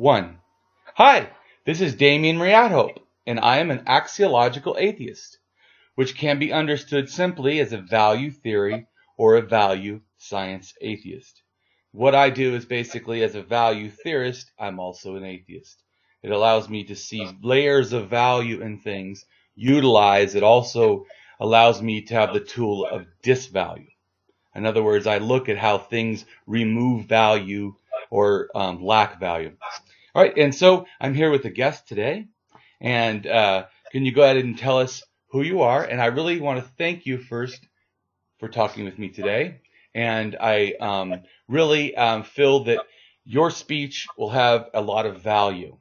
1. Hi, this is Damien AtHope, and I am an axiological atheist, which can be understood simply as a value theory or a value science atheist. What I do is basically, as a value theorist, I'm also an atheist. It allows me to see layers of value in things, utilize. It also allows me to have the tool of disvalue. In other words, I look at how things remove value or lack value. All right, and so I'm here with a guest today, and can you go ahead and tell us who you are? And I really want to thank you first for talking with me today, and I really feel that your speech will have a lot of value.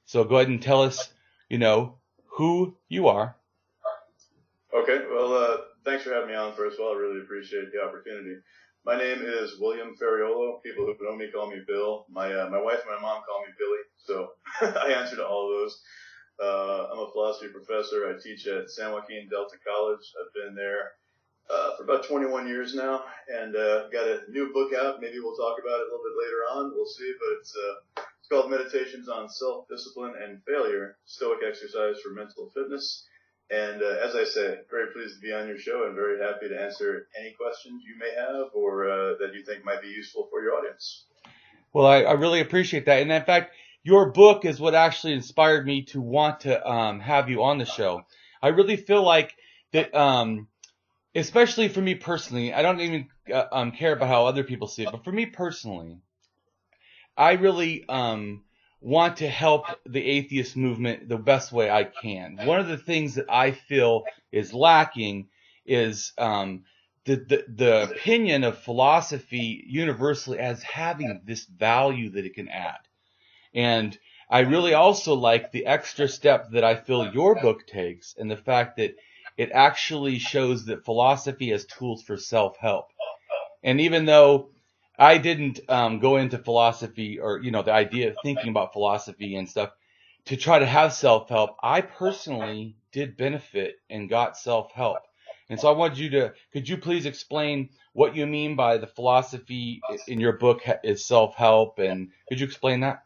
So go ahead and tell us, who you are. Okay, well, thanks for having me on, first of all. I really appreciate the opportunity. My name is William Ferraiolo. People who know me call me Bill. My wife and my mom call me Billy, so I answer to all of those. I'm a philosophy professor. I teach at San Joaquin Delta College. I've been there for about 21 years now, and got a new book out. Maybe we'll talk about it a little bit later on. We'll see, but it's called Meditations on Self-Discipline and Failure, Stoic Exercise for Mental Fitness. And as I say, very pleased to be on your show and very happy to answer any questions you may have or that you think might be useful for your audience. Well, I really appreciate that. And in fact, your book is what actually inspired me to want to have you on the show. I really feel like that, especially for me personally, I don't even care about how other people see it, but for me personally, I really want to help the atheist movement the best way I can. One of the things that I feel is lacking is the opinion of philosophy universally as having this value that it can add. And I really also like the extra step that I feel your book takes, and the fact that it actually shows that philosophy has tools for self-help. And even though I didn't go into philosophy or, the idea of thinking about philosophy and stuff to try to have self-help, I personally did benefit and got self-help. And so I wanted could you please explain what you mean by the philosophy in your book is self-help, and could you explain that?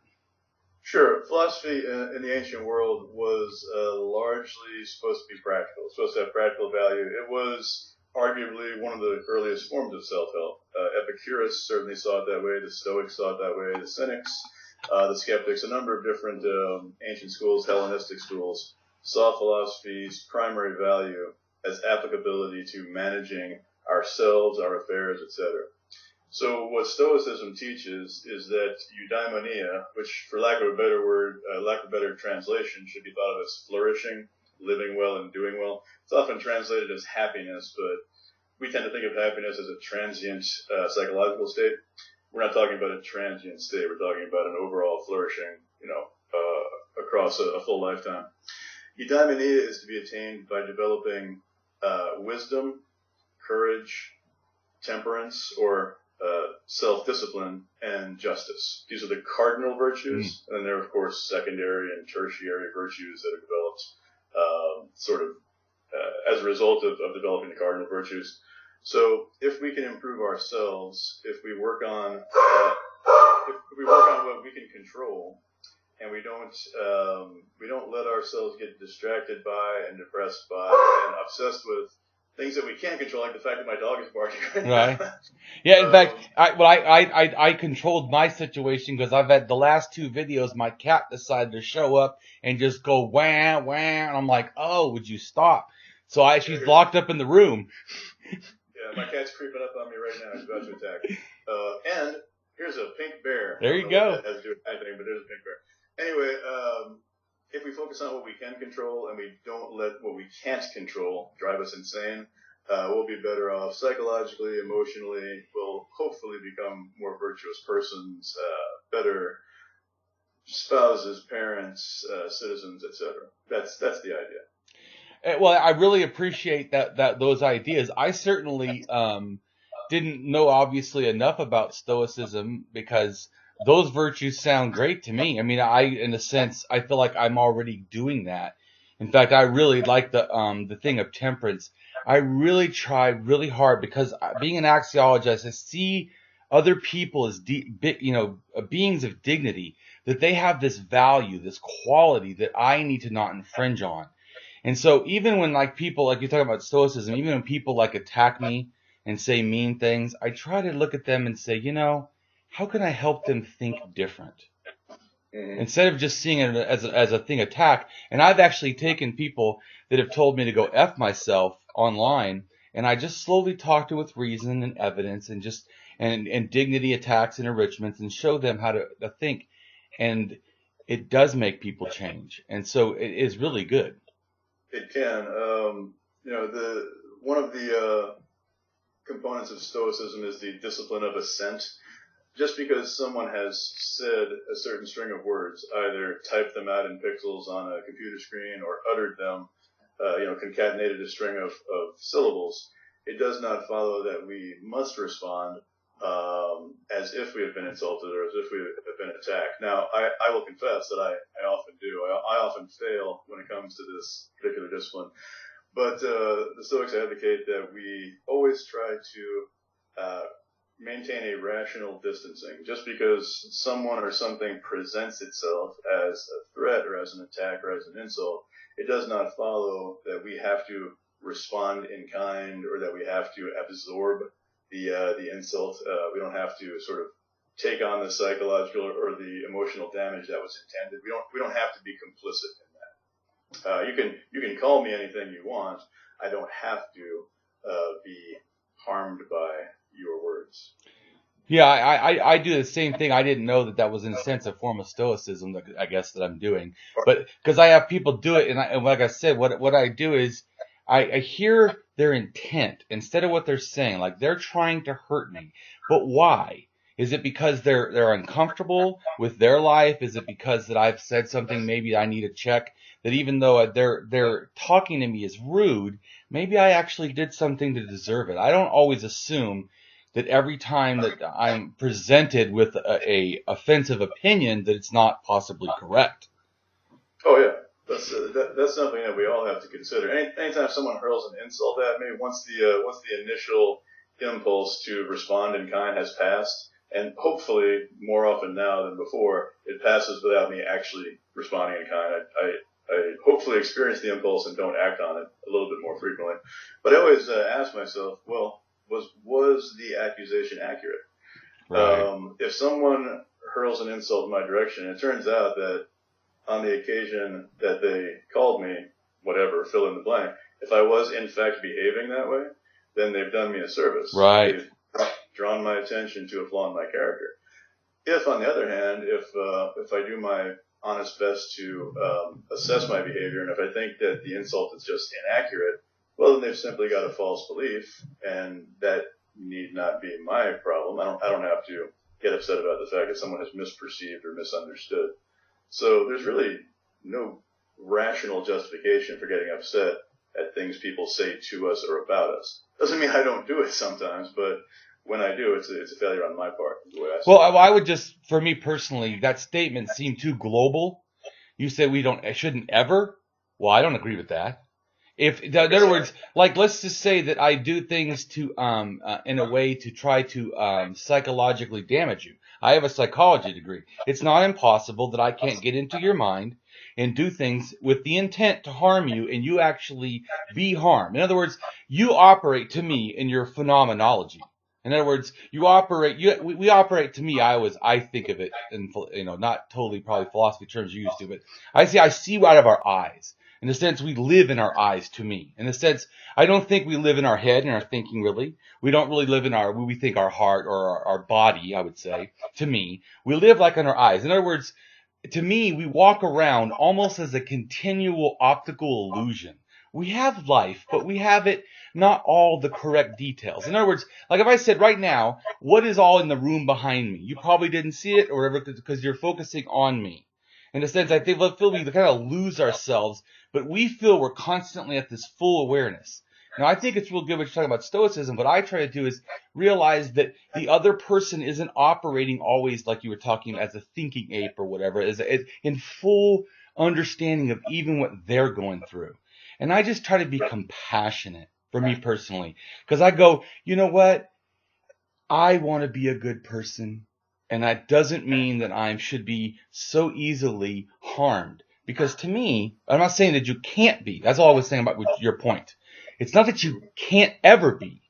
Sure. Philosophy in the ancient world was largely supposed to be practical, supposed to have practical value. It was arguably one of the earliest forms of self-help. Epicurus certainly saw it that way. The Stoics saw it that way. The Cynics, the Skeptics, a number of different ancient schools, Hellenistic schools, saw philosophy's primary value as applicability to managing ourselves, our affairs, etc. So what Stoicism teaches is that eudaimonia, which for lack of a better word, lack of a better translation, should be thought of as flourishing, living well and doing well. It's often translated as happiness, but we tend to think of happiness as a transient psychological state. We're not talking about a transient state. We're talking about an overall flourishing, across a full lifetime. Eudaimonia is to be attained by developing wisdom, courage, temperance, or self-discipline, and justice. These are the cardinal virtues, and then there are, of course, secondary and tertiary virtues that are developed as a result of developing the cardinal virtues. So if we can improve ourselves, if we work on what we can control, and we don't let ourselves get distracted by and depressed by and obsessed with things that we can't control, like the fact that my dog is barking right now. Right. Yeah, in fact, I controlled my situation because I've had the last 2 videos, my cat decided to show up and just go wah, wah, and I'm like, oh, would you stop? So she's locked up in the room. Yeah, my cat's creeping up on me right now. He's about to attack. And here's a pink bear. There you go. That has to do with anything, but there's a pink bear. Anyway, if we focus on what we can control and we don't let what we can't control drive us insane, we'll be better off psychologically, emotionally. We'll hopefully become more virtuous persons, better spouses, parents, citizens, etc. That's the idea. Well, I really appreciate that those ideas. I certainly didn't know obviously enough about Stoicism because those virtues sound great to me. I mean, in a sense, I feel like I'm already doing that. In fact, I really like the thing of temperance. I really try really hard because being an axiologist, I see other people as beings of dignity, that they have this value, this quality that I need to not infringe on. And so even when like people, like you're talking about Stoicism, even when people like attack me and say mean things, I try to look at them and say, how can I help them think different? Instead of just seeing it as a thing attack. And I've actually taken people that have told me to go F myself online, and I just slowly talk to with reason and evidence and just and dignity attacks and enrichments and show them how to think. And it does make people change. And so it is really good. It can. One of the components of Stoicism is the discipline of assent. Just because someone has said a certain string of words, either typed them out in pixels on a computer screen or uttered them, concatenated a string of syllables, it does not follow that we must respond as if we have been insulted or as if we have been attacked. Now, I will confess that I often do. I often fail when it comes to this particular discipline. But the Stoics advocate that we always try to maintain a rational distancing. Just because someone or something presents itself as a threat or as an attack or as an insult, it does not follow that we have to respond in kind or that we have to absorb the insult. We don't have to sort of take on the psychological or the emotional damage that was intended. We don't have to be complicit in that. You can call me anything you want. I don't have to be harmed by your words. Yeah, I do the same thing. I didn't know that was in a sense a form of stoicism that I guess that I'm doing, but because I have people do it, and like I said, what I do is I hear their intent instead of what they're saying. Like they're trying to hurt me, but why? Is it because they're uncomfortable with their life? Is it because that I've said something maybe I need to check? That even though they're talking to me is rude, maybe I actually did something to deserve it. I don't always assume that every time that I'm presented with a offensive opinion that it's not possibly correct. Oh yeah, that's something that we all have to consider. Anytime someone hurls an insult at me, once the initial impulse to respond in kind has passed, and hopefully more often now than before, it passes without me actually responding in kind. I hopefully experience the impulse and don't act on it a little bit more frequently. But I always ask myself, well, was the accusation accurate? Right. If someone hurls an insult in my direction, it turns out that on the occasion that they called me, whatever, fill in the blank, if I was in fact behaving that way, then they've done me a service. Right. They've drawn my attention to a flaw in my character. If, on the other hand, if I do my honest best to assess my behavior, and if I think that the insult is just inaccurate, well, then they've simply got a false belief, and that need not be my problem. I don't have to get upset about the fact that someone has misperceived or misunderstood. So there's really no rational justification for getting upset at things people say to us or about us. Doesn't mean I don't do it sometimes, but when I do, it's a failure on my part. The way I see it. I would just, for me personally, that statement seemed too global. You said I shouldn't ever. Well, I don't agree with that. In other words, like let's just say that I do things to in a way to try to psychologically damage you. I have a psychology degree. It's not impossible that I can't get into your mind and do things with the intent to harm you, and you actually be harmed. In other words, you operate to me in your phenomenology. In other words, we operate to me. I think of it in not totally probably philosophy terms you used to, but I see out of our eyes. In a sense, we live in our eyes to me. In a sense, I don't think we live in our head and our thinking really. We don't really live in we think our heart or our body, I would say, to me. We live like in our eyes. In other words, to me, we walk around almost as a continual optical illusion. We have life, but we have it not all the correct details. In other words, like if I said right now, what is all in the room behind me? You probably didn't see it or whatever because you're focusing on me. In a sense, I feel we kind of lose ourselves, but we feel we're constantly at this full awareness. Now, I think it's real good when you're talking about stoicism. What I try to do is realize that the other person isn't operating always like you were talking as a thinking ape or whatever, is in full understanding of even what they're going through. And I just try to be compassionate for me personally, because I go, you know what? I want to be a good person. And that doesn't mean that I should be so easily harmed. Because to me, I'm not saying that you can't be. That's all I was saying about your point. It's not that you can't ever be.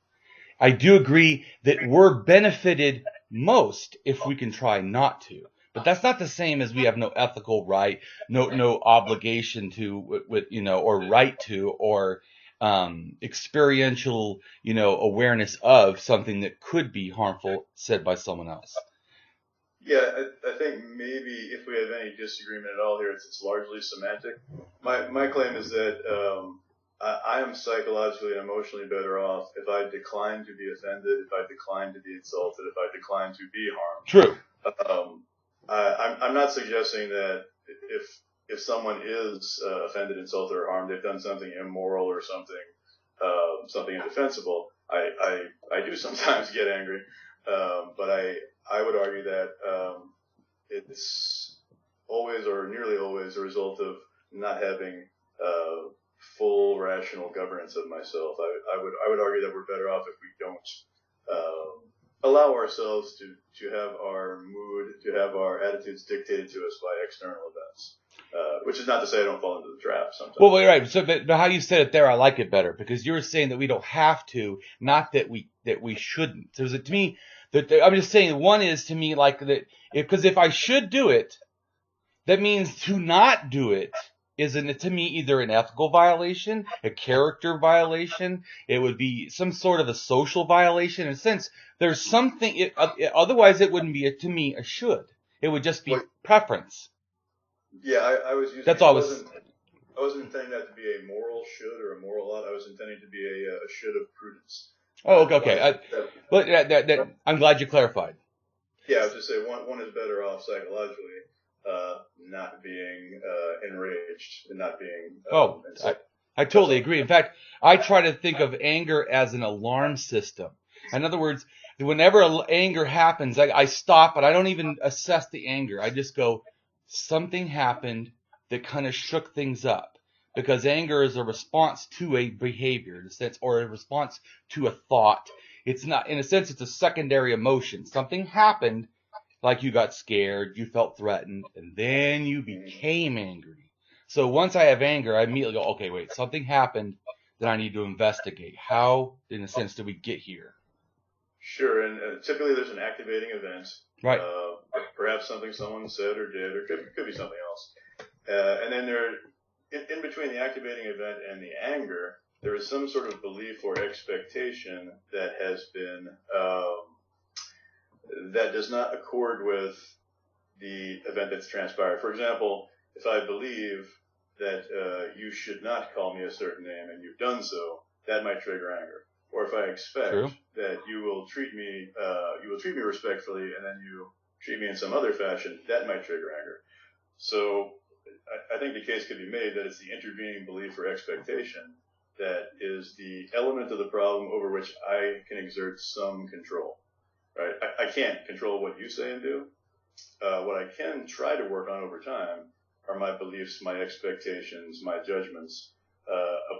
I do agree that we're benefited most if we can try not to. But that's not the same as we have no ethical right, no obligation to, or right to, or experiential, awareness of something that could be harmful said by someone else. Yeah, I think maybe if we have any disagreement at all here, it's largely semantic. My claim is that I am psychologically and emotionally better off if I decline to be offended, if I decline to be insulted, if I decline to be harmed. True. I'm not suggesting that if someone is offended, insulted, or harmed, they've done something immoral or something indefensible. I do sometimes get angry, but I would argue that it's always or nearly always a result of not having full rational governance of myself. I would argue that we're better off if we don't allow ourselves to have our mood, to have our attitudes dictated to us by external events. Which is not to say I don't fall into the trap sometimes. Well, right. So, but how you said it there, I like it better because you were saying that we don't have to, not that we shouldn't. So, to me, I'm just saying one is to me like that because if I should do it, that means to not do it isn't to me either an ethical violation, a character violation. It would be some sort of a social violation in a sense. There's something. Otherwise, it wouldn't be to me a should. It would just be preference. Yeah, I was using. That's all. I wasn't intending that to be a moral should or a moral ought. I was intending to be a should of prudence. Oh, okay. But I'm glad you clarified. Yeah, I was just saying one is better off psychologically, not being enraged and not being. I totally agree. In fact, I try to think of anger as an alarm system. In other words, whenever anger happens, I stop, but I don't even assess the anger. I just go, something happened that kind of shook things up, because anger is a response to a behavior, in a sense, or a response to a thought. It's not, in a sense, it's a secondary emotion. Something happened, like you got scared, you felt threatened, and then you became angry. So once I have anger, I immediately go, okay, wait, something happened that I need to investigate. How, in a sense, did we get here? Sure, and typically there's an activating event. Right. Perhaps something someone said or did, or could be something else. And then in between the activating event and the anger, there is some sort of belief or expectation that has been, that does not accord with the event that's transpired. For example, if I believe that you should not call me a certain name and you've done so, that might trigger anger. Or if I expect that you will treat me respectfully and then you treat me in some other fashion, that might trigger anger. So I think the case could be made that it's the intervening belief or expectation that is the element of the problem over which I can exert some control. Right? I can't control what you say and do. What I can try to work on over time are my beliefs, my expectations, my judgments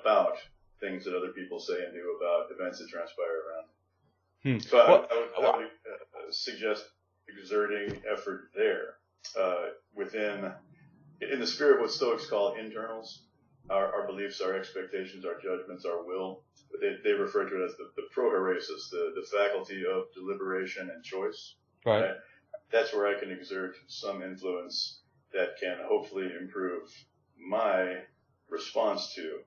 about things that other people say and do about events that transpire around. So I would suggest exerting effort there in the spirit of what Stoics call internals. Our beliefs, our expectations, our judgments, our will. They refer to it as the prohoresis, the faculty of deliberation and choice. Right. That's where I can exert some influence that can hopefully improve my response to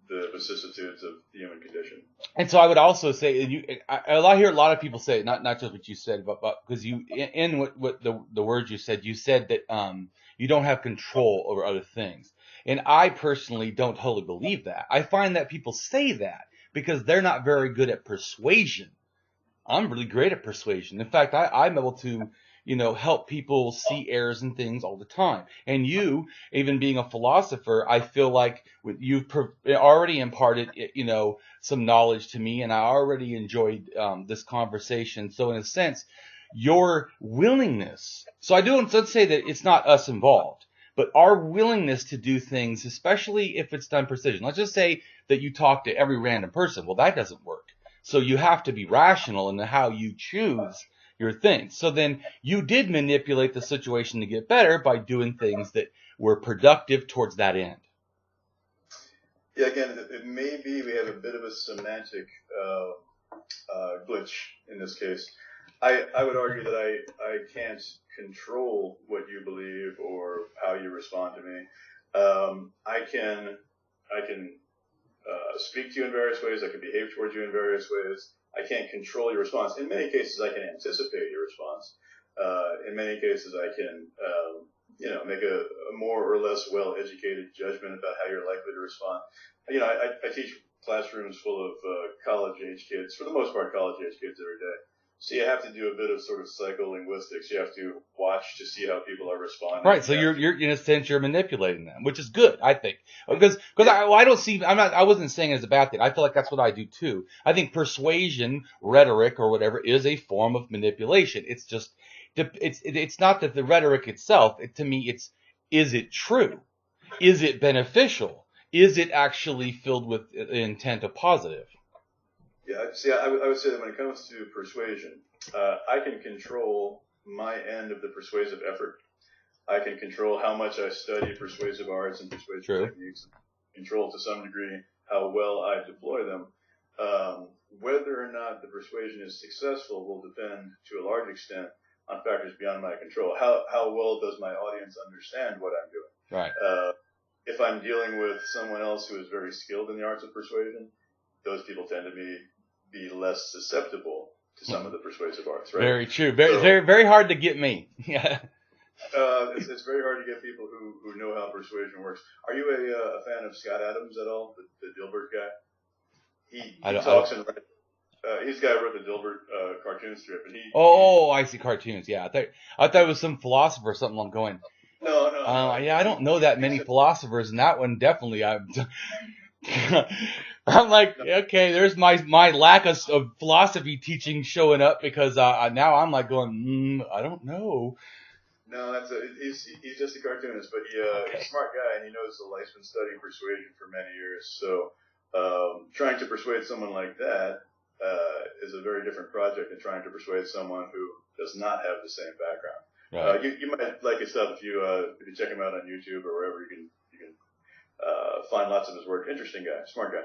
the vicissitudes of the human condition. And so I would also say, I hear a lot of people say, not just what you said, but because you, in what the words you said that you don't have control over other things. And I personally don't totally believe that. I find that people say that because they're not very good at persuasion. I'm really great at persuasion. In fact, I'm able to, help people see errors in things all the time. And you, even being a philosopher, I feel like you've already imparted, some knowledge to me, and I already enjoyed this conversation. So in a sense, your willingness. So let's say that it's not us involved, but our willingness to do things, especially if it's done precision. Let's just say that you talk to every random person. Well, that doesn't work. So you have to be rational in how you choose your thing. So then you did manipulate the situation to get better by doing things that were productive towards that end. Yeah, again, it may be we have a bit of a semantic glitch in this case. I would argue that I can't control what you believe or how you respond to me. I can speak to you in various ways. I can behave towards you in various ways. I can't control your response. In many cases, I can anticipate your response. In many cases, I can make a more or less well-educated judgment about how you're likely to respond. I teach classrooms full of college-age kids, for the most part college-age kids every day. So you have to do a bit of sort of psycholinguistics. You have to watch to see how people are responding. Right. So you're in a sense you're manipulating them, which is good, I think, because I don't see I wasn't saying it as a bad thing. I feel like that's what I do too. I think persuasion, rhetoric, or whatever is a form of manipulation. It's just it's not that the rhetoric itself. To me, is it true? Is it beneficial? Is it actually filled with intent of positive? Yeah, see, I would say that when it comes to persuasion, I can control my end of the persuasive effort. I can control how much I study persuasive arts and persuasive techniques, control to some degree how well I deploy them. Whether or not the persuasion is successful will depend to a large extent on factors beyond my control. How well does my audience understand what I'm doing? Right. If I'm dealing with someone else who is very skilled in the arts of persuasion, those people tend to be less susceptible to some of the persuasive arts, right? Very true. Very hard to get me. Yeah. It's very hard to get people who know how persuasion works. Are you a fan of Scott Adams at all, the Dilbert guy? He talks and writes. He's the guy who wrote the Dilbert cartoon strip, and he. Oh, I see cartoons. Yeah, I thought it was some philosopher or something going. No. Yeah, I don't know that many philosophers, and that one definitely. I'm like, okay, there's my lack of philosophy teaching showing up because now I'm like going, I don't know. No, he's just a cartoonist, but he's a smart guy and he knows the life's been studying persuasion for many years. So trying to persuade someone like that is a very different project than trying to persuade someone who does not have the same background. Right. You might like his stuff if you check him out on YouTube or wherever you can find lots of his work. Interesting guy, smart guy.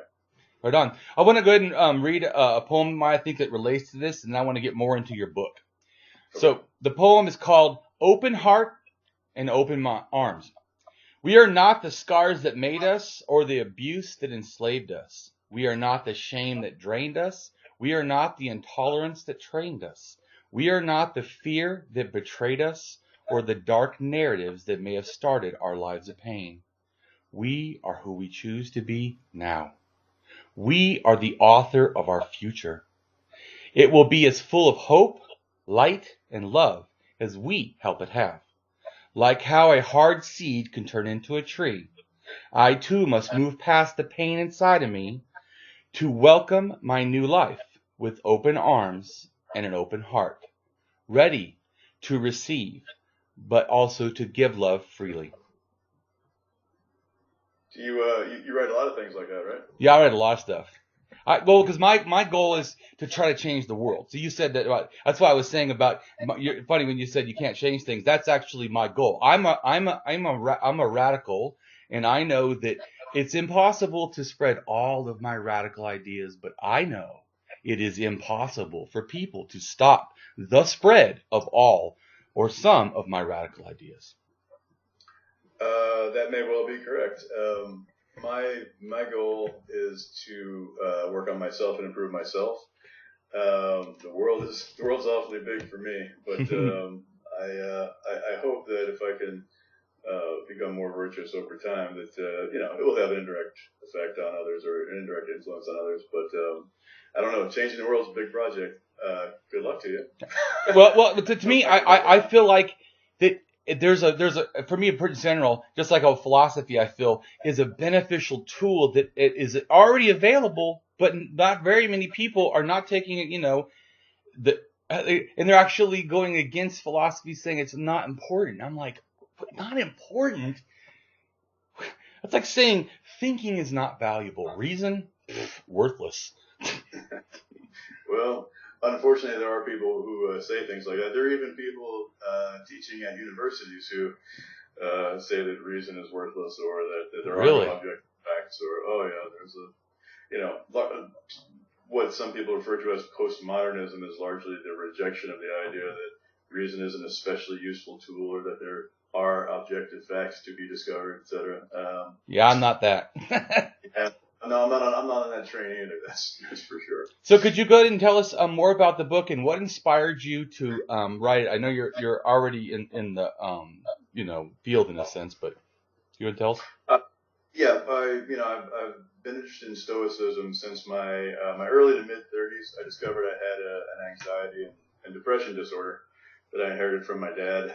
Right on. I want to go ahead and read a poem I think that relates to this, and I want to get more into your book. Okay. So the poem is called Open Heart and Open Arms. We are not the scars that made us or the abuse that enslaved us. We are not the shame that drained us. We are not the intolerance that trained us. We are not the fear that betrayed us or the dark narratives that may have started our lives of pain. We are who we choose to be now. We are the author of our future. It will be as full of hope, light, and love as we help it have. Like how a hard seed can turn into a tree, I too must move past the pain inside of me to welcome my new life with open arms and an open heart, ready to receive, but also to give love freely. You write a lot of things like that, right? Yeah, I write a lot of stuff. Because my goal is to try to change the world. So you said that. That's why I was saying about. Funny when you said you can't change things. That's actually my goal. I'm a radical, and I know that it's impossible to spread all of my radical ideas. But I know it is impossible for people to stop the spread of all or some of my radical ideas. That may well be correct. My goal is to work on myself and improve myself. The world's awfully big for me, but I hope that if I can become more virtuous over time, that it will have an indirect effect on others or an indirect influence on others. But I don't know. Changing the world's a big project. Good luck to you. Well, to me, I feel like that. There's a for me in general, just like a philosophy, I feel is a beneficial tool that it is already available, but not very many people are not taking it. And they're actually going against philosophy, saying it's not important. I'm like, but not important. That's like saying thinking is not valuable. Reason, worthless. Well, unfortunately, there are people who say things like that. There are even people teaching at universities who say that reason is worthless, or that there are no objective facts, or there's what some people refer to as postmodernism is largely the rejection of the idea that reason is an especially useful tool, or that there are objective facts to be discovered, etc. I'm not that. Yeah. No, I'm not on that train either. That's for sure. So could you go ahead and tell us more about the book and what inspired you to write it? I know you're already in the field in a sense, but you want to tell us? I've been interested in Stoicism since my early to mid 30s. I discovered I had an anxiety and depression disorder that I inherited from my dad.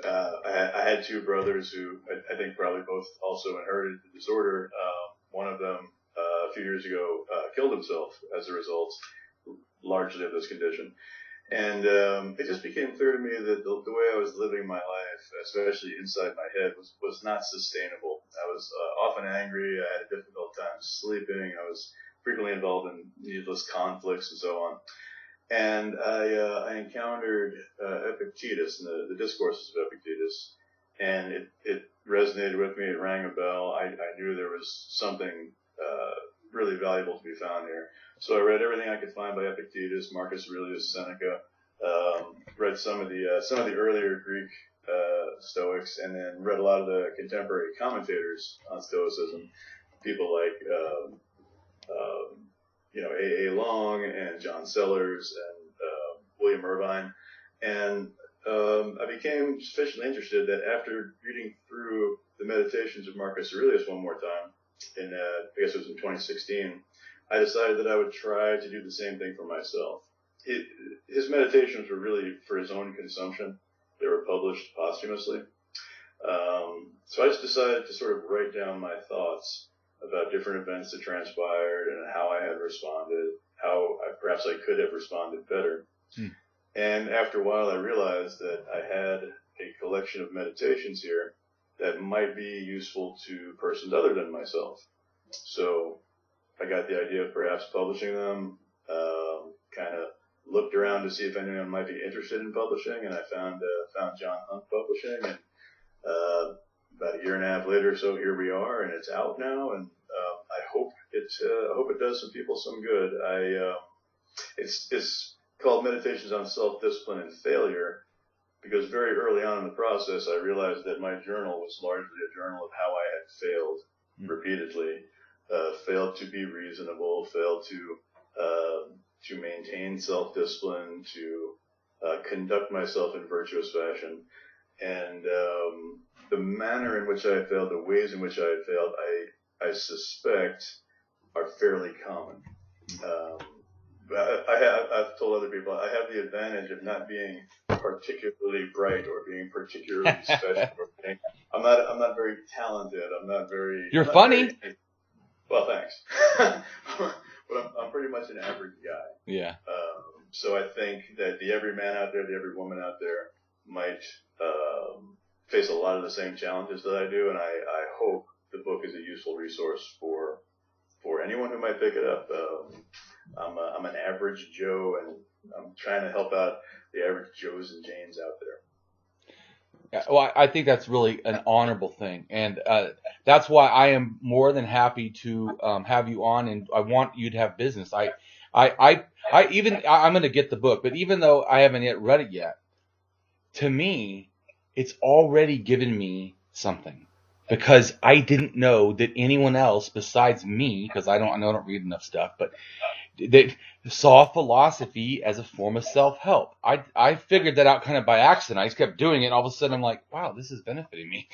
I had two brothers who I think probably both also inherited the disorder. One of them a few years ago killed himself as a result, largely of this condition. And it just became clear to me that the way I was living my life, especially inside my head, was not sustainable. I was often angry. I had a difficult time sleeping. I was frequently involved in needless conflicts and so on. And I encountered Epictetus and the discourses of Epictetus, and it resonated with me. It rang a bell. I knew there was something really valuable to be found here. So I read everything I could find by Epictetus, Marcus Aurelius Seneca, read some of the earlier Greek Stoics, and then read a lot of the contemporary commentators on Stoicism, people like A. Long and John Sellers and William Irvine, and I became sufficiently interested that after reading through the Meditations of Marcus Aurelius one more time, I guess it was in 2016, I decided that I would try to do the same thing for myself. His meditations were really for his own consumption. They were published posthumously. So I just decided to sort of write down my thoughts about different events that transpired and how I had responded, how perhaps I could have responded better. And after a while, I realized that I had a collection of meditations here that might be useful to persons other than myself. So I got the idea of perhaps publishing them, kind of looked around to see if anyone might be interested in publishing, and I found John Hunt Publishing, and about a year and a half later or so, here we are, and it's out now, and I hope it does some people some good. It's called Meditations on Self-Discipline and Failure, because very early on in the process, I realized that my journal was largely a journal of how I had failed repeatedly, failed to be reasonable, failed to maintain self-discipline, to conduct myself in virtuous fashion. And the manner in which I had failed, the ways in which I had failed, I suspect are fairly common. I've told other people I have the advantage of not being particularly bright or being particularly special. I'm not very talented. I'm not very. You're funny. Well, thanks. But I'm pretty much an average guy. Yeah. So I think that the every man out there, the every woman out there might face a lot of the same challenges that I do, and I hope the book is a useful resource for anyone who might pick it up. I'm an average Joe, and I'm trying to help out the average Joes and Janes out there. Yeah, well, I think that's really an honorable thing, and that's why I am more than happy to have you on, and I want you to have business. I'm going to get the book, but even though I haven't yet read it yet, to me, it's already given me something, because I didn't know that anyone else besides me, because I don't read enough stuff, but they saw philosophy as a form of self-help. I figured that out kind of by accident. I just kept doing it, and all of a sudden I'm like, wow, this is benefiting me.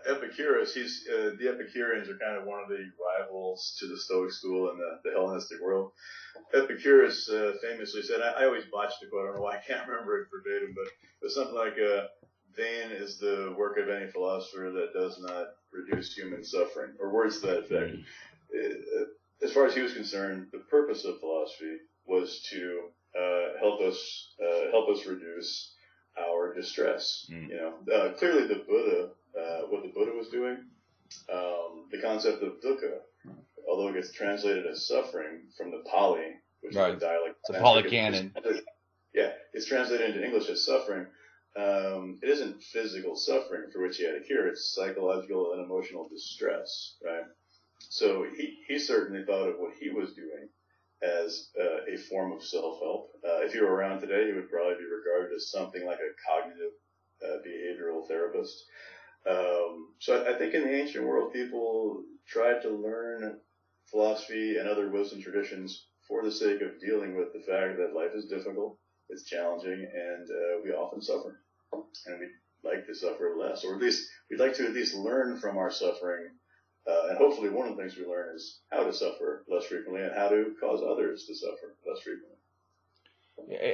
Epicurus, the Epicureans are kind of one of the rivals to the Stoic school in the Hellenistic world. Epicurus famously said, I always botch the quote, I don't know why I can't remember it verbatim, but it was something like, vain is the work of any philosopher that does not reduce human suffering, or words to that effect. As far as he was concerned, the purpose of philosophy was to help us reduce our distress. Clearly the Buddha, what the Buddha was doing, the concept of dukkha, although it gets translated as suffering from the Pali, which Right. is the dialect. It's a Pali canon. Yeah, it's translated into English as suffering. It isn't physical suffering for which he had a cure. It's psychological and emotional distress, right? So he certainly thought of what he was doing as a form of self-help. If you were around today, he would probably be regarded as something like a cognitive behavioral therapist. So I think in the ancient world, people tried to learn philosophy and other wisdom traditions for the sake of dealing with the fact that life is difficult, it's challenging, and we often suffer. And we'd like to suffer less, or at least we'd like to at least learn from our suffering. And hopefully one of the things we learn is how to suffer less frequently and how to cause others to suffer less frequently.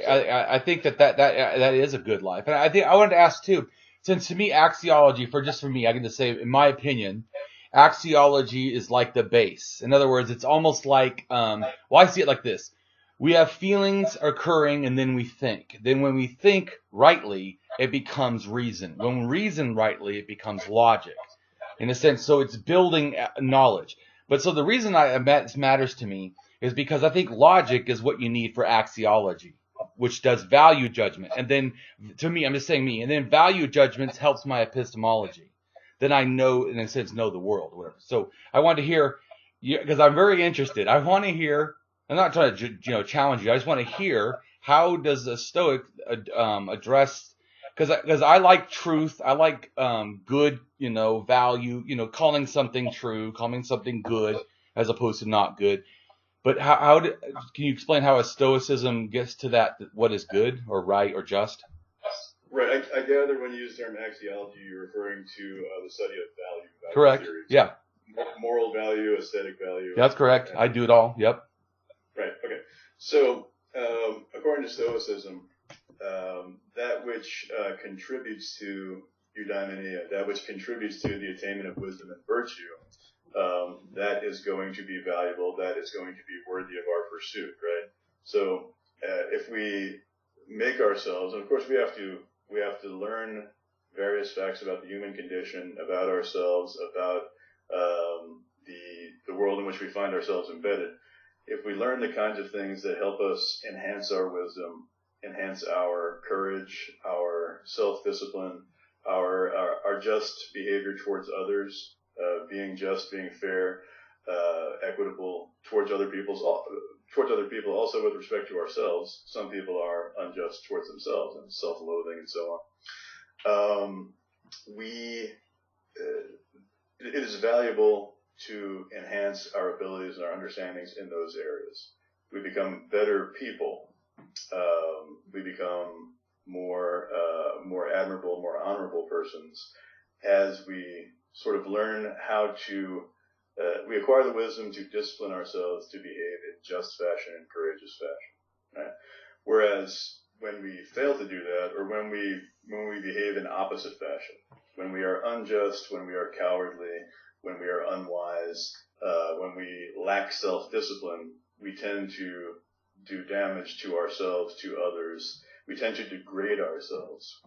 I think that is a good life. And I think I wanted to ask too, since to me, axiology, for me, I can just say, in my opinion, axiology is like the base. In other words, it's almost like, I see it like this. We have feelings occurring and then we think. Then when we think rightly, it becomes reason. When we reason rightly, it becomes logic. In a sense, so it's building knowledge. But so the reason this matters to me is because I think logic is what you need for axiology, which does value judgment. And then, to me, I'm just saying me, and then value judgments helps my epistemology. Then I know, in a sense, know the world, whatever. So I want to hear, because I'm very interested. I want to hear, I'm not trying to challenge you. I just want to hear, how does a Stoic address, because I like truth, I like good, value, calling something true, calling something good as opposed to not good. But can you explain how a Stoicism gets to that, what is good or right or just? Right. I gather when you use the term axiology, you're referring to the study of value Correct. theories. Yeah. Moral value, aesthetic value. That's correct. I do it all. Yep. Right. Okay. So, according to Stoicism, that which contributes to eudaimonia, that which contributes to the attainment of wisdom and virtue, that is going to be valuable, that is going to be worthy of our pursuit, right? So, if we make ourselves, and of course we have to learn various facts about the human condition, about ourselves, about the world in which we find ourselves embedded. If we learn the kinds of things that help us enhance our wisdom, enhance our courage, our self-discipline, our just behavior towards others, being just, being fair, equitable towards other people, also with respect to ourselves. Some people are unjust towards themselves and self-loathing and so on. It is valuable to enhance our abilities and our understandings in those areas. We become better people. We become more admirable, more honorable persons as we sort of learn how to, we acquire the wisdom to discipline ourselves to behave in just fashion and courageous fashion. Right? Whereas when we fail to do that, or when we behave in opposite fashion, when we are unjust, when we are cowardly, when we are unwise, when we lack self-discipline, we tend to do damage to ourselves, to others. We tend to degrade ourselves.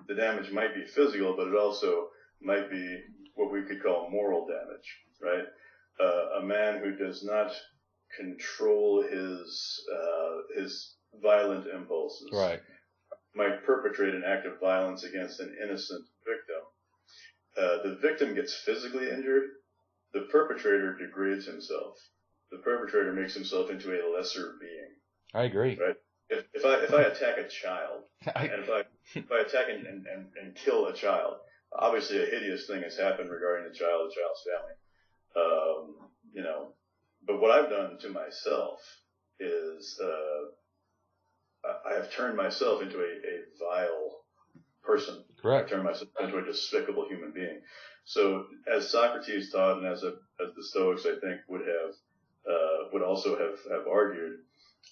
The damage might be physical, but it also might be what we could call moral damage, right? A man who does not control his violent impulses, right, might perpetrate an act of violence against an innocent victim. The victim gets physically injured. The perpetrator degrades himself. The perpetrator makes himself into a lesser being. I agree. Right? If I attack a child, and if I attack and kill a child, obviously a hideous thing has happened regarding the child's family. But what I've done to myself is I have turned myself into a vile person. Correct. I turned myself into a despicable human being. So, as Socrates taught, and as the Stoics, I think, would also have argued,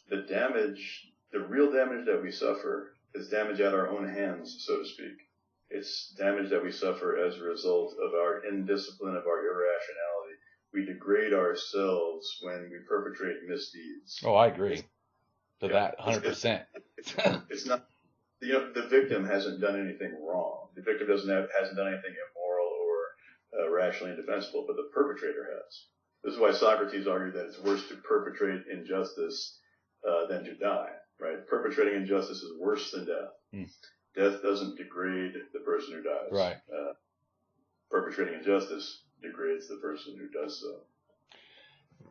the real damage that we suffer is damage at our own hands, so to speak. It's damage that we suffer as a result of our indiscipline, of our irrationality. We degrade ourselves when we perpetrate misdeeds. Oh, I agree. To that, 100%. It's not, the victim hasn't done anything wrong. The victim hasn't done anything immoral or rationally indefensible, but the perpetrator has. This is why Socrates argued that it's worse to perpetrate injustice than to die, right? Perpetrating injustice is worse than death. Death doesn't degrade the person who dies. Right. Perpetrating injustice degrades the person who does so.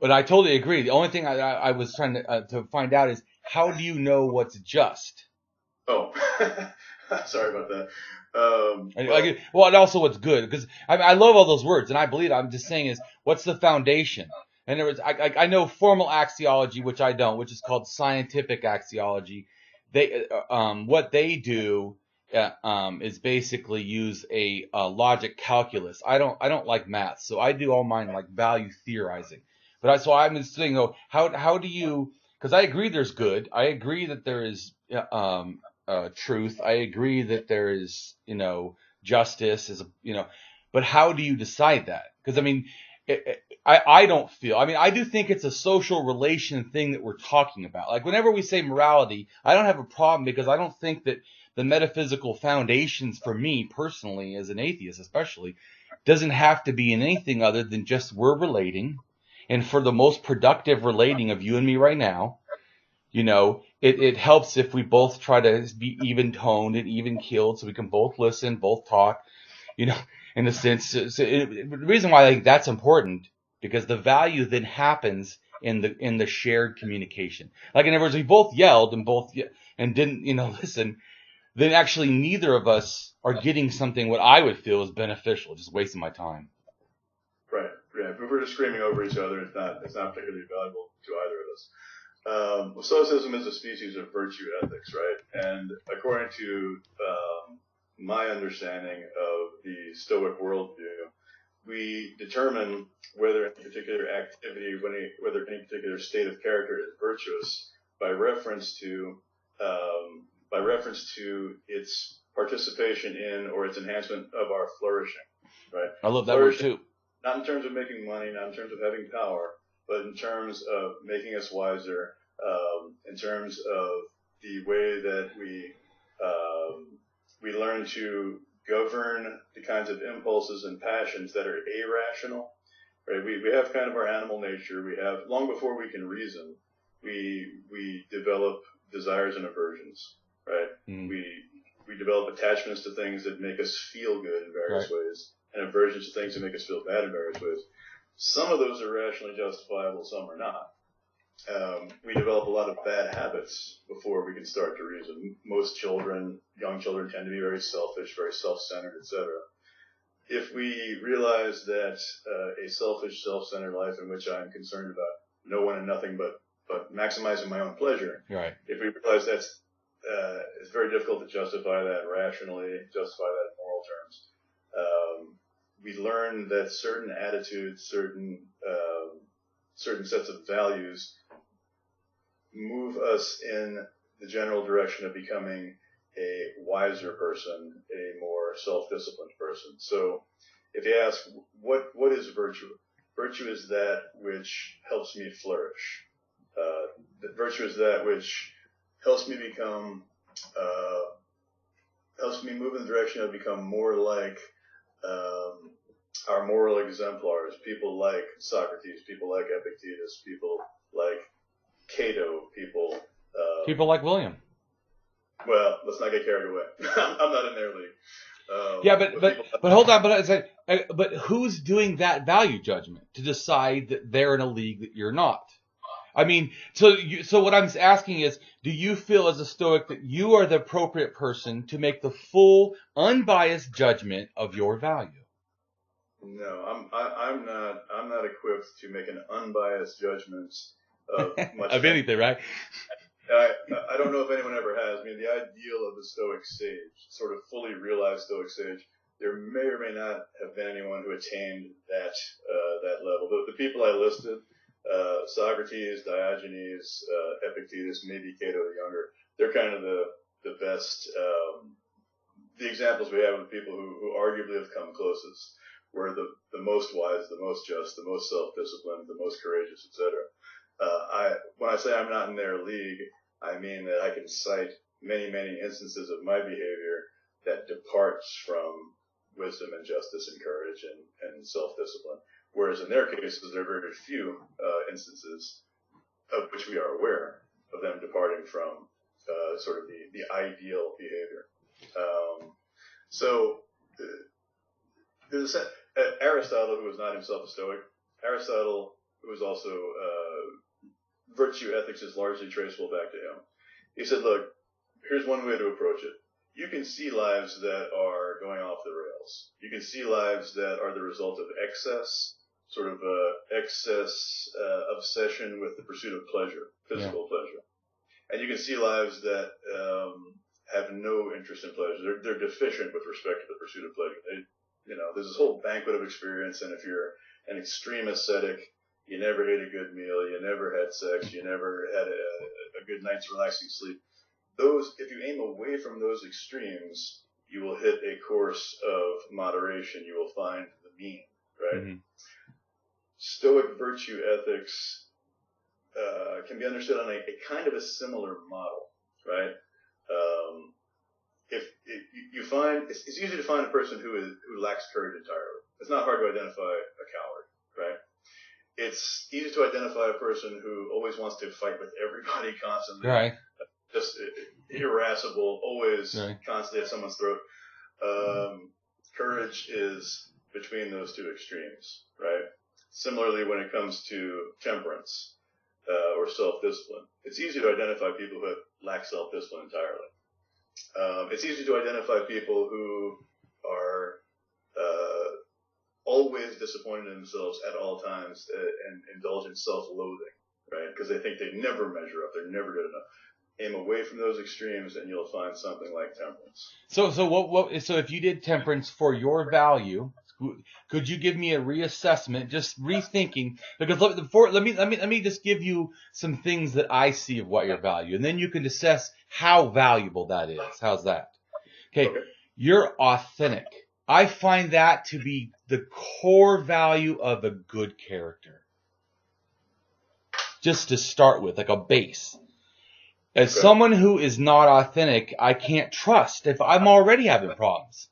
But I totally agree. The only thing I was trying to find out is, how do you know what's just? Oh, sorry about that. And also what's good, because I love all those words, and I believe I'm just saying is, what's the foundation? In other words, I know formal axiology, which I don't, which is called scientific axiology. They what they do is basically use a logic calculus. I don't like math, so I do all mine like value theorizing. But so I'm just saying, how do you? Because I agree there's good. I agree that there is truth. I agree that there is justice but how do you decide that? Because I mean, I don't feel. I mean, I do think it's a social relation thing that we're talking about. Like whenever we say morality, I don't have a problem, because I don't think that the metaphysical foundations for me personally, as an atheist especially, doesn't have to be in anything other than just we're relating. And for the most productive relating of you and me right now, it helps if we both try to be even toned and even keeled, so we can both listen, both talk, in a sense. The reason why I think that's important, because the value then happens in the shared communication. Like in other words, we both yelled and didn't listen. Then actually neither of us are getting something what I would feel is beneficial, just wasting my time. Right. Yeah. If we're just screaming over each other, it's not particularly valuable to either of us. Stoicism is a species of virtue ethics, right? And according to my understanding of the Stoic worldview, we determine whether any particular activity, whether any particular state of character is virtuous by reference to its participation in or its enhancement of our flourishing, right? I love that word too. Not in terms of making money, not in terms of having power, but in terms of making us wiser, in terms of the way that we learn to govern the kinds of impulses and passions that are irrational, right? We have kind of our animal nature. We have, long before we can reason, we develop desires and aversions, right? We develop attachments to things that make us feel good in various ways, and aversions to things that make us feel bad in various ways. Some of those are rationally justifiable, some are not. We develop a lot of bad habits before we can start to reason. Most young children tend to be very selfish, very self-centered, etc. If we realize that a selfish, self-centered life in which I'm concerned about no one and nothing but maximizing my own pleasure, if we realize that's it's very difficult to justify that rationally, justify that in moral terms. We learn that certain attitudes, certain sets of values move us in the general direction of becoming a wiser person, a more self-disciplined person. So if you ask, what is virtue? Virtue is that which helps me flourish. Virtue is that which helps me move in the direction of become more like our moral exemplars, people like Socrates, people like Epictetus, people like Cato, people like William. Well, let's not get carried away. I'm not in their league. Yeah, but hold on. But who's doing that value judgment to decide that they're in a league that you're not? I mean, so what I'm asking is, do you feel as a Stoic that you are the appropriate person to make the full, unbiased judgment of your value? No, I'm not equipped to make an unbiased judgment of much of anything, right? I don't know if anyone ever has. I mean, the ideal of the Stoic sage, sort of fully realized Stoic sage, there may or may not have been anyone who attained that level. The people I listed, Socrates, Diogenes, Epictetus, maybe Cato the Younger, they're kind of the best, the examples we have of people who arguably have come closest, were the most wise, the most just, the most self-disciplined, the most courageous, etc. When I say I'm not in their league, I mean that I can cite many, many instances of my behavior that departs from wisdom and justice and courage and self-discipline. Whereas in their cases, there are very few instances of which we are aware of them departing from sort of the ideal behavior. There's Aristotle, who was not himself a Stoic. Aristotle, who was also virtue ethics, is largely traceable back to him. He said, look, here's one way to approach it. You can see lives that are going off the rails. You can see lives that are the result of excess, sort of excess obsession with the pursuit of pleasure, physical pleasure. And you can see lives that have no interest in pleasure. They're deficient with respect to the pursuit of pleasure. There's this whole banquet of experience, and if you're an extreme ascetic, you never ate a good meal, you never had sex, you never had a good night's relaxing sleep. If you aim away from those extremes, you will hit a course of moderation. You will find the mean, right? Mm-hmm. Stoic virtue ethics can be understood on a kind of a similar model, right? If you find it's easy to find a person who lacks courage entirely. It's not hard to identify a coward, right? It's easy to identify a person who always wants to fight with everybody constantly, right? Just irascible, always constantly at someone's throat. Courage is between those two extremes, right? Similarly, when it comes to temperance or self-discipline, it's easy to identify people who lack self-discipline entirely. It's easy to identify people who are always disappointed in themselves at all times and indulge in self-loathing, right? Because they think they never measure up, they're never good enough. Aim away from those extremes, and you'll find something like temperance. So if you did temperance for your value, could you give me a reassessment, just rethinking? Because let me just give you some things that I see of what your value, and then you can assess how valuable that is. How's that? Okay. You're authentic. I find that to be the core value of a good character. Just to start with, like a base. As someone who is not authentic, I can't trust if I'm already having problems.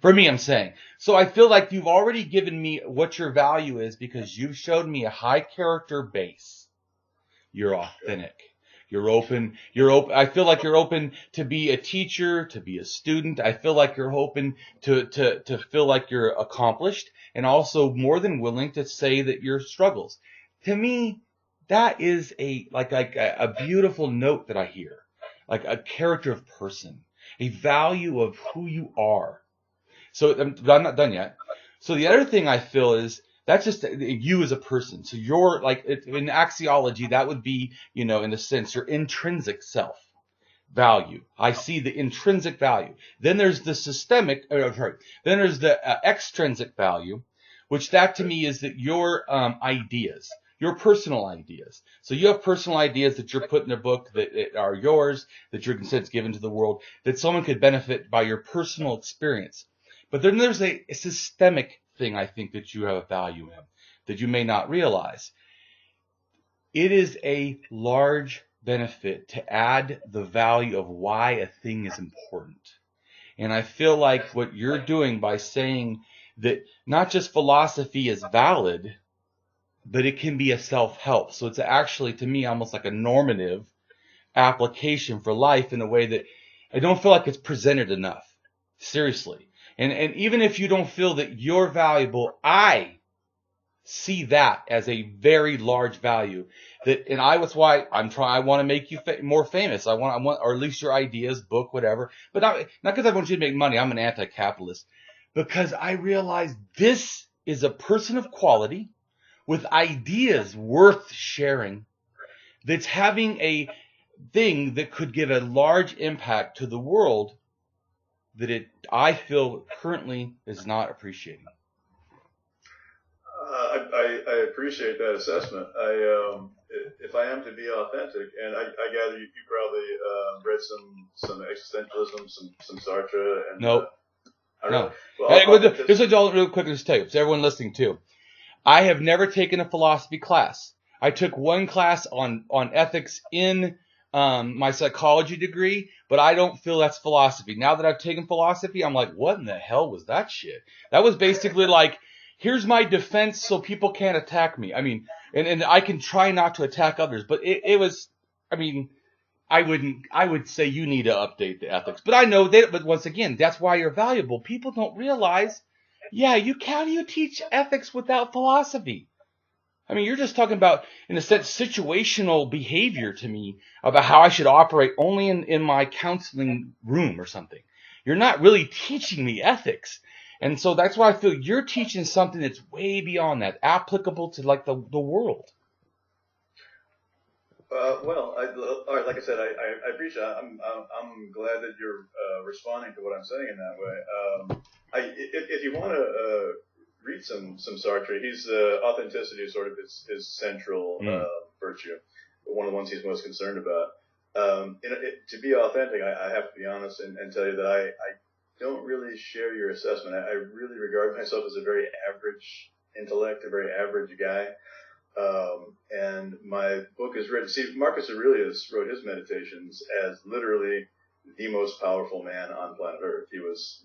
For me, I'm saying. So I feel like you've already given me what your value is because you've showed me a high character base. You're authentic. You're open. I feel like you're open to be a teacher, to be a student. I feel like you're open to feel like you're accomplished and also more than willing to say that your struggles. To me, that is a beautiful note that I hear, like a character of person, a value of who you are. So I'm not done yet. So the other thing I feel is that's just you as a person. So you're like in axiology, that would be, in a sense, your intrinsic self value. I see the intrinsic value. Then there's the then there's the extrinsic value, which that to me is that your ideas. Your personal ideas. So you have personal ideas that you're put in a book that are yours, that you're considered given to the world, that someone could benefit by your personal experience. But then there's a systemic thing I think that you have a value in that you may not realize. It is a large benefit to add the value of why a thing is important. And I feel like what you're doing by saying that not just philosophy is valid, but it can be a self-help. So it's actually, to me, almost like a normative application for life in a way that I don't feel like it's presented enough. Seriously. And even if you don't feel that you're valuable, I see that as a very large value. That's why I want to make you more famous. I want, or at least your ideas, book, whatever. But not because I want you to make money. I'm an anti-capitalist. Because I realize this is a person of quality, with ideas worth sharing, that's having a thing that could give a large impact to the world that I feel currently is not appreciating. I appreciate that assessment. If I am to be authentic, and I gather you probably read some existentialism, some Sartre, and nope. No. Well, this is all real quick to tell you, so everyone listening too. I have never taken a philosophy class. I took one class on ethics in my psychology degree, but I don't feel that's philosophy. Now that I've taken philosophy, I'm like, what in the hell was that shit? That was basically like, here's my defense so people can't attack me. I mean, and I can try not to attack others, but it was, I mean, I would say you need to update the ethics. But I know that, but once again, that's why you're valuable. People don't realize, how do you teach ethics without philosophy? I mean, you're just talking about, in a sense, situational behavior to me about how I should operate only in my counseling room or something. You're not really teaching me ethics. And so that's why I feel you're teaching something that's way beyond that, applicable to like the world. Well, all right, like I said, I appreciate it. I'm glad that you're responding to what I'm saying in that way. If you want to read some Sartre, he's authenticity is sort of his central virtue, one of the ones he's most concerned about. To be authentic, I have to be honest and tell you that I don't really share your assessment. I really regard myself as a very average intellect, a very average guy. And my book is written. See, Marcus Aurelius wrote his Meditations as literally the most powerful man on planet Earth. He was,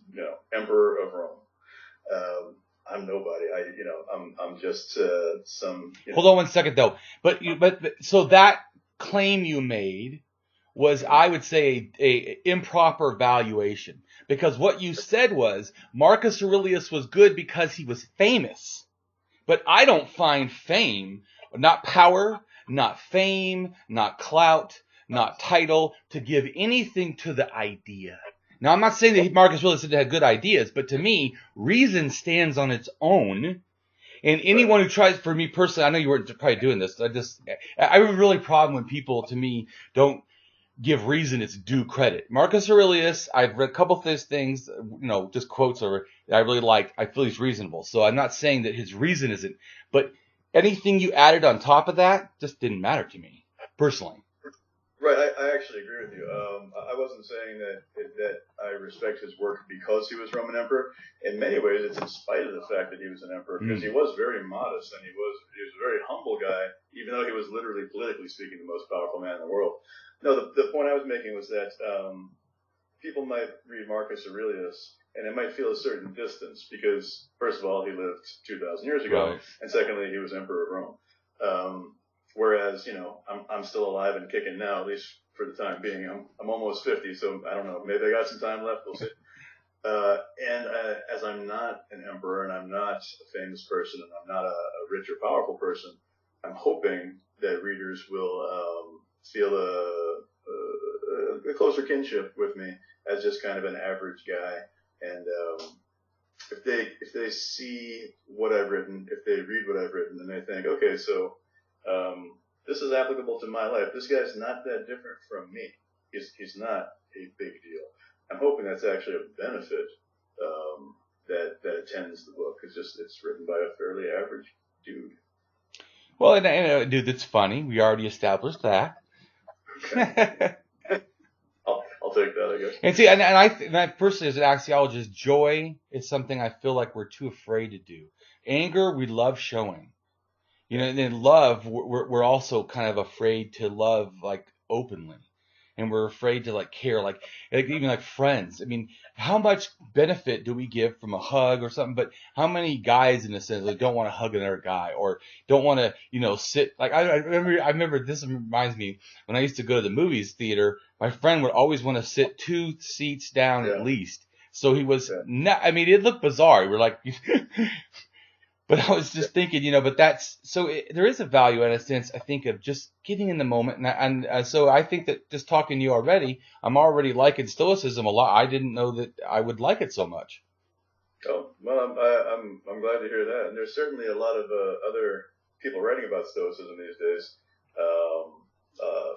emperor of Rome. I'm nobody. I'm just some. Hold on 1 second though. But so that claim you made was, I would say, a improper valuation, because what you said was Marcus Aurelius was good because he was famous. But I don't find fame, not power, not fame, not clout, not title, to give anything to the idea. Now, I'm not saying that Marcus Aurelius didn't have good ideas, but to me, reason stands on its own. And anyone who tries, for me personally, I know you weren't probably doing this, I have a really problem when people, to me, don't give reason its due credit. Marcus Aurelius, I've read a couple of his things, just quotes over that I really like. I feel he's reasonable. So I'm not saying that his reason isn't, but anything you added on top of that just didn't matter to me, personally. Right, I actually agree with you. I wasn't saying that I respect his work because he was Roman emperor. In many ways, it's in spite of the fact that he was an emperor, because he was very modest and he was a very humble guy, even though he was literally, politically speaking, the most powerful man in the world. No, the point I was making was that people might read Marcus Aurelius and it might feel a certain distance because, first of all, he lived 2,000 years ago, right, and secondly, he was emperor of Rome. Whereas, I'm still alive and kicking now, at least for the time being. I'm almost 50, so I don't know. Maybe I got some time left. We'll see. As I'm not an emperor and I'm not a famous person and I'm not a rich or powerful person, I'm hoping that readers will feel a closer kinship with me as just kind of an average guy. And if they see what I've written, if they read what I've written, then they think, okay, so this is applicable to my life. This guy's not that different from me. He's not a big deal. I'm hoping that's actually a benefit that attends the book. It's written by a fairly average dude. Well, and a dude that's funny. We already established that. Okay. I'll take that, I guess. And see, and I personally, as an axiologist, joy is something I feel like we're too afraid to do. Anger, we love showing. And then love, we're also kind of afraid to love like openly, and we're afraid to like care, like even like friends. I mean, how much benefit do we give from a hug or something? But how many guys, in a sense, like, don't want to hug another guy or don't want to, sit? Like I remember this reminds me when I used to go to the movies theater. My friend would always want to sit 2 seats down at least. So he was not. I mean, it looked bizarre. We're like. But I was just thinking, but that's so there is a value in a sense, I think, of just getting in the moment. And so I think that just talking to you already, I'm already liking Stoicism a lot. I didn't know that I would like it so much. Oh, well, I'm glad to hear that. And there's certainly a lot of other people writing about Stoicism these days.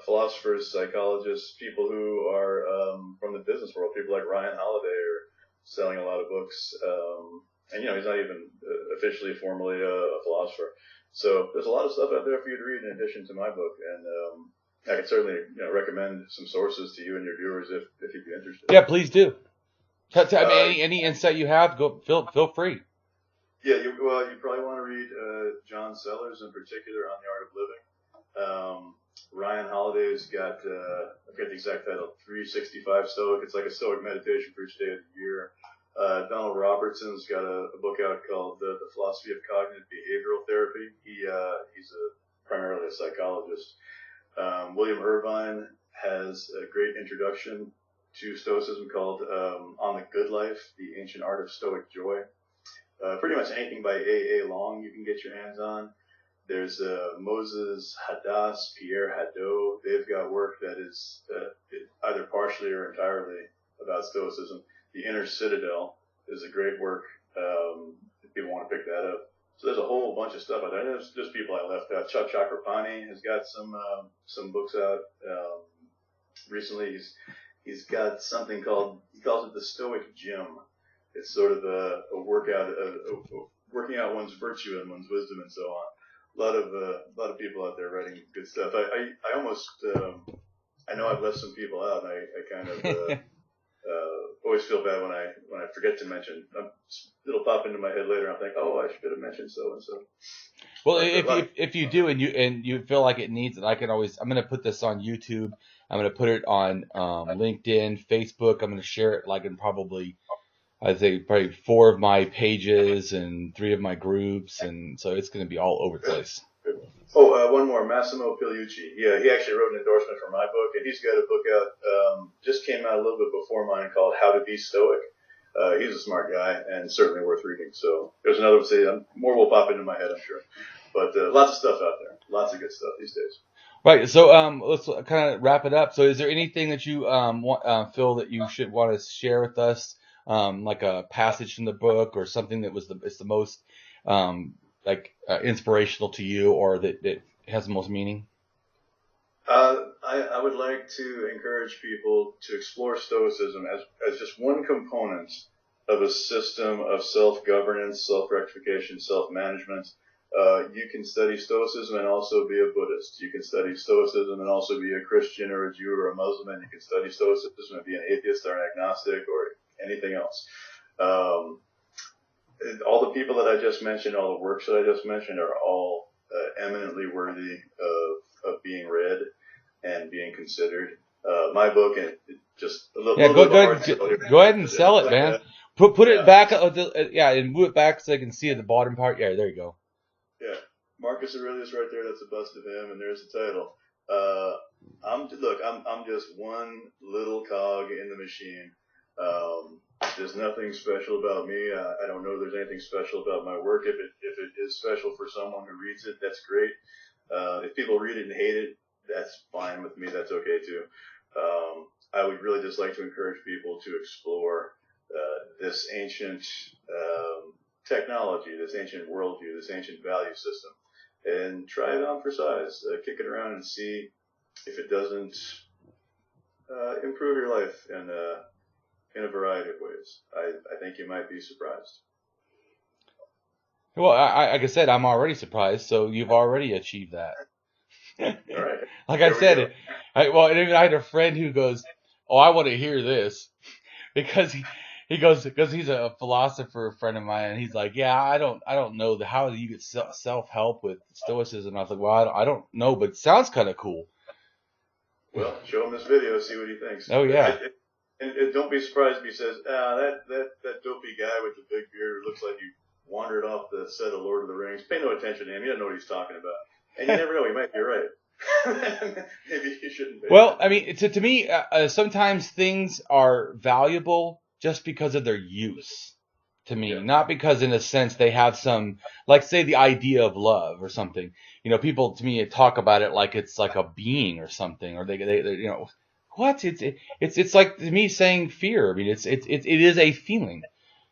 Philosophers, psychologists, people who are from the business world, people like Ryan Holiday are selling a lot of books. And, he's not even officially, formally a philosopher. So there's a lot of stuff out there for you to read in addition to my book. And I can certainly recommend some sources to you and your viewers if you'd be interested. Yeah, please do. Any insight you have, feel free. Yeah, you probably want to read John Sellers in particular on the Art of Living. Ryan Holiday's got, I forget the exact title, 365 Stoic. It's like a Stoic meditation for each day of the year. Donald Robertson's got a book out called The Philosophy of Cognitive Behavioral Therapy. He's primarily a psychologist. William Irvine has a great introduction to Stoicism called On the Good Life, The Ancient Art of Stoic Joy. Pretty much anything by A.A. Long you can get your hands on. There's Moses Hadas, Pierre Hadot. They've got work that is either partially or entirely about Stoicism. The Inner Citadel is a great work if people want to pick that up. So there's a whole bunch of stuff out there. There's just people I left out. Chuck Chakrapani has got some books out recently. He's got something called, he calls it the Stoic Gym. It's sort of a workout, working out one's virtue and one's wisdom and so on. A lot of people out there writing good stuff. I almost I know I've left some people out, and I kind of always feel bad when I forget to mention. It'll pop into my head later, and I'll think, oh, I should have mentioned so and so. Well, if you do and you feel like it needs it, I'm going to put this on YouTube. I'm going to put it on LinkedIn, Facebook. I'm going to share it like in probably 4 of my pages and 3 of my groups, and so it's going to be all over the place. Oh, one more, Massimo Pigliucci. Yeah, he actually wrote an endorsement for my book, and he's got a book out, just came out a little bit before mine, called How to Be Stoic. He's a smart guy and certainly worth reading. So there's another one. Say more will pop into my head, I'm sure. But lots of stuff out there, lots of good stuff these days. Right. So let's kind of wrap it up. So is there anything that you feel that you should want to share with us? Like a passage from the book or something that was the most inspirational to you, or that has the most meaning? I would like to encourage people to explore Stoicism as just one component of a system of self-governance, self-rectification, self-management. You can study Stoicism and also be a Buddhist. You can study Stoicism and also be a Christian or a Jew or a Muslim, and you can study Stoicism and be an atheist or an agnostic or anything else. All the people that I just mentioned, all the works that I just mentioned are all eminently worthy of being read and being considered. My book, and just a little go ahead and sell it, man. Put it back, and move it back so I can see at the bottom part. Yeah, there you go. Yeah, Marcus Aurelius right there. That's a bust of him, and there's the title. I'm just one little cog in the machine. There's nothing special about me. I don't know if there's anything special about my work. If it is special for someone who reads it, that's great. If people read it and hate it, that's fine with me. That's okay too. I would really just like to encourage people to explore this ancient technology, this ancient worldview, this ancient value system, and try it on for size. Kick it around and see if it doesn't improve your life in a variety of ways. I think you might be surprised. Well, like I said, I'm already surprised, so you've already achieved that. All right. Like I said, I had a friend who goes, "Oh, I want to hear this," because because he's a philosopher friend of mine, and he's like, "Yeah, I don't know how do you get self-help with Stoicism." I was like, "Well, I don't know, but it sounds kind of cool." Well, show him this video, see what he thinks. Oh yeah. And don't be surprised if he says, that dopey guy with the big beard looks like he wandered off the set of Lord of the Rings. Pay no attention to him. You don't know what he's talking about. And you never know, he might be right. Maybe you shouldn't be. Well, I mean, to me, sometimes things are valuable just because of their use. To me, not because in a sense they have some, like say the idea of love or something. You know, people to me talk about it like it's like a being or something, or they you know, what? It's like to me saying fear. I mean, it is a feeling.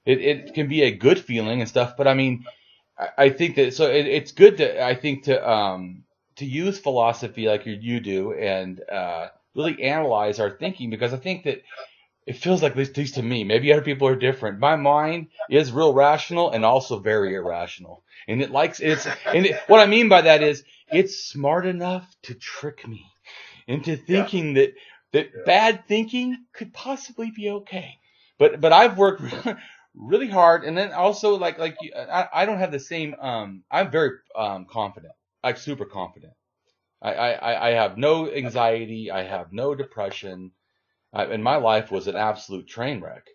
It can be a good feeling and stuff, but I mean, I think that so it's good to use philosophy like you do and really analyze our thinking, because I think that it feels like, at least to me, maybe other people are different. My mind is real rational and also very irrational, and what I mean by that is it's smart enough to trick me into thinking that bad thinking could possibly be okay. But I've worked really hard, and then also I don't have the same. I'm very confident, like super confident. I have no anxiety. I have no depression. And my life was an absolute train wreck.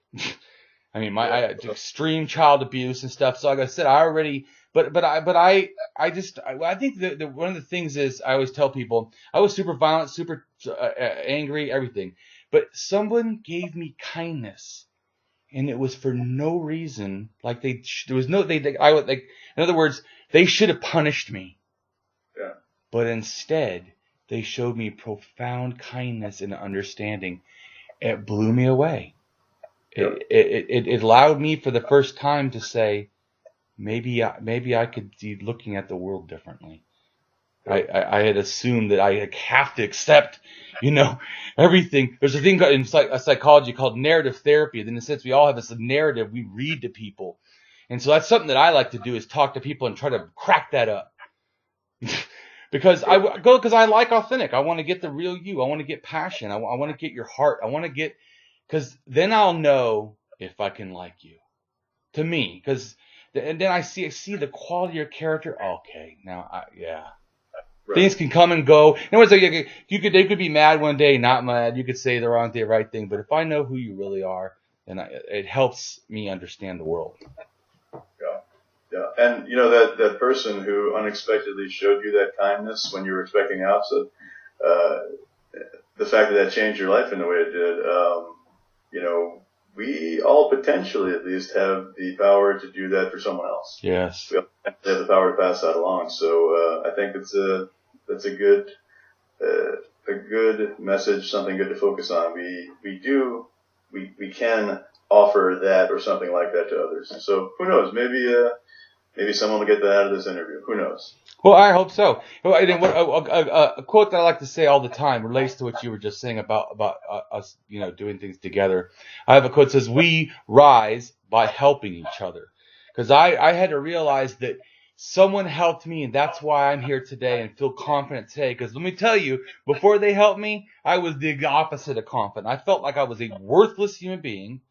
I mean, I had extreme child abuse and stuff. So like I said, I already, I think that one of the things is I always tell people I was super violent, super angry, everything. But someone gave me kindness, and it was for no reason. Like there was no, I would like, in other words, they should have punished me. Yeah. But instead, they showed me profound kindness and understanding. It blew me away. It allowed me for the first time to say, maybe I could be looking at the world differently. I had assumed that I have to accept, everything. There's a thing in psychology called narrative therapy. In the sense we all have this narrative we read to people. And so that's something that I like to do, is talk to people and try to crack that up. Because I like authentic. I want to get the real you. I want to get passion. I want to get your heart. I want to get, because then I'll know if I can like you. To me, and then I see the quality of your character. Okay, now right. Things can come and go. In other words, they could be mad one day, not mad. You could say the wrong thing, the right thing. But if I know who you really are, then it helps me understand the world. Yeah, and that person who unexpectedly showed you that kindness when you were expecting the opposite, the fact that changed your life in the way it did, we all potentially at least have the power to do that for someone else. Yes. We all have the power to pass that along. So I think that's a good message, something good to focus on. We can offer that or something like that to others. So who knows? Maybe someone will get that out of this interview. Who knows? Well, I hope so. A quote that I like to say all the time relates to what you were just saying about us, doing things together. I have a quote that says, "We rise by helping each other." Because I had to realize that someone helped me, and that's why I'm here today and feel confident today. Because let me tell you, before they helped me, I was the opposite of confident. I felt like I was a worthless human being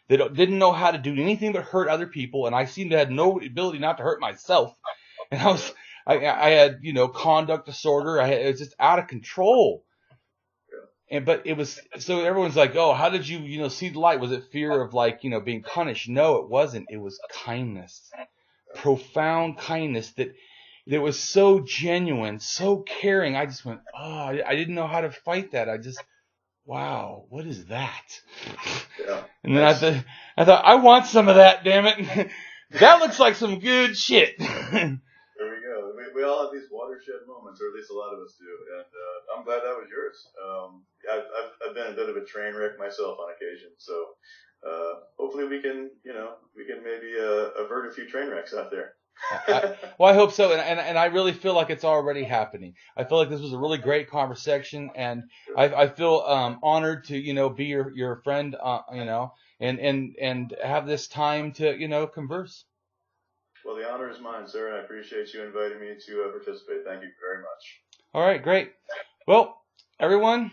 that didn't know how to do anything but hurt other people, and I seemed to have no ability not to hurt myself. And I had conduct disorder. It was just out of control. But it was, so everyone's like, oh, how did you see the light? Was it fear of being punished? No, it wasn't. It was kindness, profound kindness that was so genuine, so caring. I just went, oh, I didn't know how to fight that. Wow, what is that? Yeah. And then I thought, I want some of that, damn it. That looks like some good shit. There we go. We all have these watershed moments, or at least a lot of us do. And I'm glad that was yours. I've been a bit of a train wreck myself on occasion. So hopefully we can maybe avert a few train wrecks out there. I hope so, and I really feel like it's already happening. I feel like this was a really great conversation, and I feel honored to be your friend, and have this time to converse. Well, the honor is mine, sir, and I appreciate you inviting me to participate. Thank you very much. All right, great. Well, everyone,